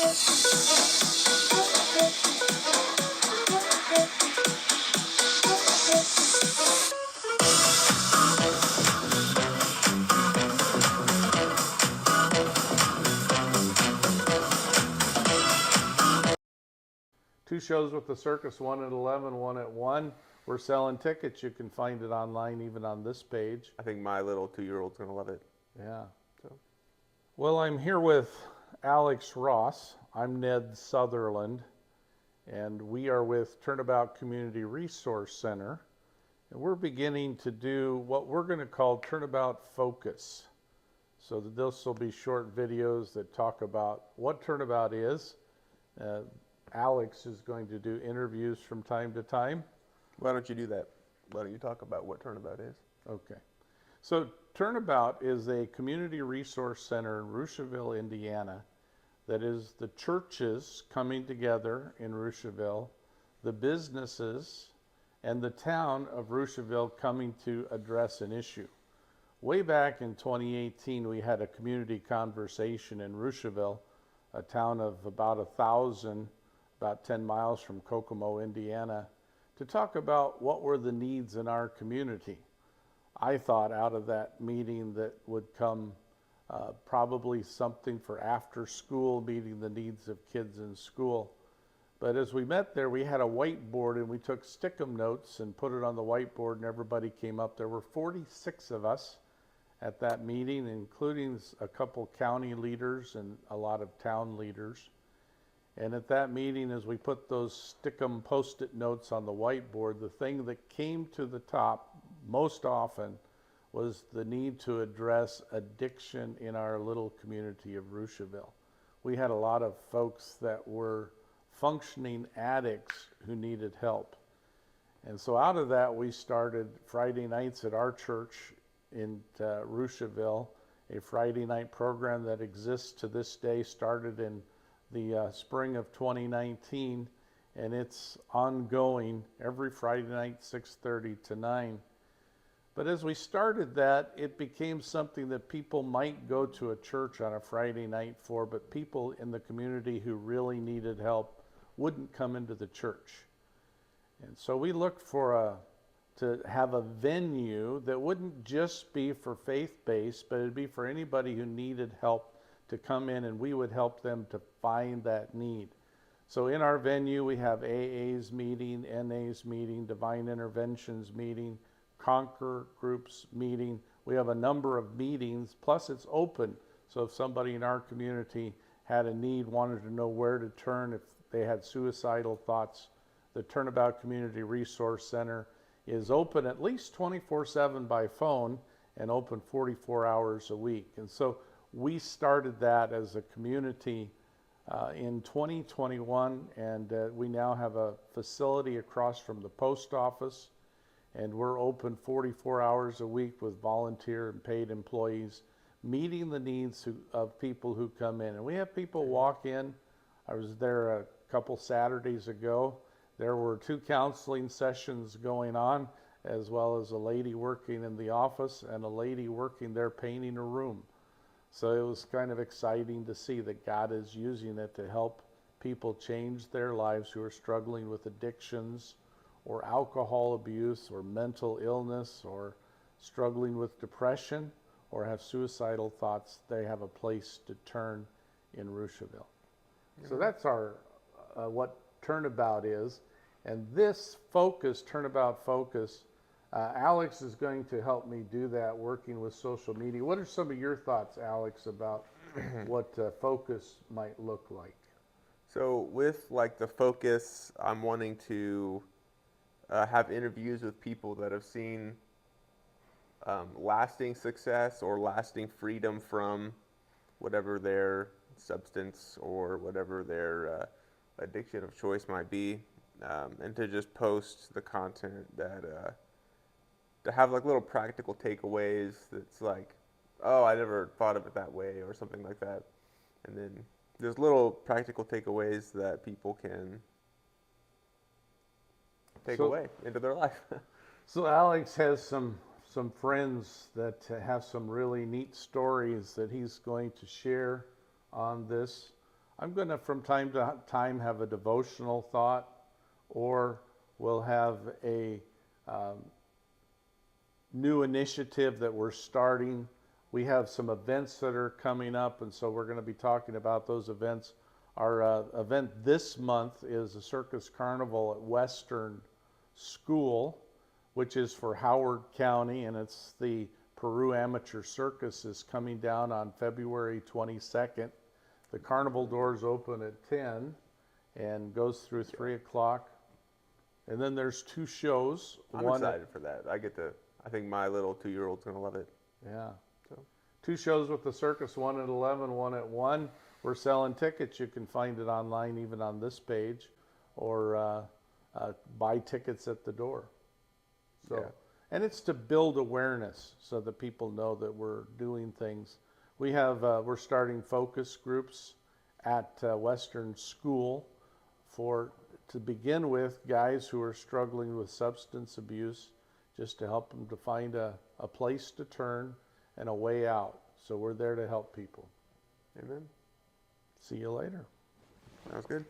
Two shows with the circus, one at 11, one at 1. We're selling tickets. You can find it online, even on this page. I think my little 2-year-old's going to love it. Yeah. So. Well, I'm here with Alex Ross. I'm Ned Sutherland, and we are with Turnabout Community Resource Center. And we're beginning to do what we're going to call Turnabout Focus. So that this will be short videos that talk about what Turnabout is. Alex is going to do interviews from time to time. Why don't you do that? Why don't you talk about what Turnabout is? Okay. So Turnabout is a community resource center in Rushville, Indiana, that is the churches coming together in Rushville, the businesses, and the town of Rushville coming to address an issue. Way back in 2018, we had a community conversation in Rushville, a town of about 1,000, about 10 miles from Kokomo, Indiana, to talk about what were the needs in our community. I thought out of that meeting that would come probably something for after school, meeting the needs of kids in school. But as we met there, we had a whiteboard and we took stick-em notes and put it on the whiteboard, and everybody came up. There were 46 of us at that meeting, including a couple county leaders and a lot of town leaders. And at that meeting, as we put those stick-em post-it notes on the whiteboard, the thing that came to the top most often was the need to address addiction in our little community of Rushville. We had a lot of folks that were functioning addicts who needed help. And so out of that, we started Friday nights at our church in Rushville, a Friday night program that exists to this day, started in the spring of 2019, and it's ongoing every Friday night, 6:30 to 9. But as we started that, it became something that people might go to a church on a Friday night for, but people in the community who really needed help wouldn't come into the church. And so we looked for to have a venue that wouldn't just be for faith-based, but it'd be for anybody who needed help to come in, and we would help them to find that need. So in our venue, we have AA's meeting, NA's meeting, Divine Interventions meeting, Conquer Groups meeting. We have a number of meetings, plus it's open. So if somebody in our community had a need, wanted to know where to turn, if they had suicidal thoughts, the Turnabout Community Resource Center is open at least 24/7 by phone and open 44 hours a week. And so we started that as a community in 2021, and we now have a facility across from the post office, and we're open 44 hours a week with volunteer and paid employees, meeting the needs of people who come in. And we have people walk in. I was there a couple Saturdays ago. There were 2 counseling sessions going on, as well as a lady working in the office and a lady working there painting a room. So it was kind of exciting to see that God is using it to help people change their lives who are struggling with addictions or alcohol abuse or mental illness or struggling with depression or have suicidal thoughts. They have a place to turn in Rushville. So that's our what Turnabout is. And this focus, Turnabout Focus, Alex is going to help me do that, working with social media. What are some of your thoughts, Alex, about what focus might look like? So with like the focus, I'm wanting to have interviews with people that have seen lasting success or lasting freedom from whatever their substance or whatever their addiction of choice might be, and to just post the content that to have like little practical takeaways that's like, oh, I never thought of it that way or something like that. And then there's little practical takeaways that people can take away into their life. So Alex has some friends that have some really neat stories that he's going to share on this. I'm going to from time to time have a devotional thought, or we'll have a new initiative that we're starting. We have some events that are coming up, and so we're going to be talking about those events. Our event this month is a circus carnival at Western School, which is for Howard County, and it's the Peru Amateur Circus is coming down on February 22nd. The carnival doors open at 10 and goes through 3 o'clock. And then there's 2 shows. I'm excited for that. I think my little 2-year-old's gonna love it. Yeah. So 2 shows with the circus, one at 11, one at 1. We're selling tickets. You can find it online, even on this page, or buy tickets at the door. So, yeah. and it's to build awareness so that people know that we're doing things. We have, we're starting focus groups at Western School to begin with, guys who are struggling with substance abuse, just to help them to find a place to turn and a way out. So we're there to help people. Amen. See you later. Sounds good.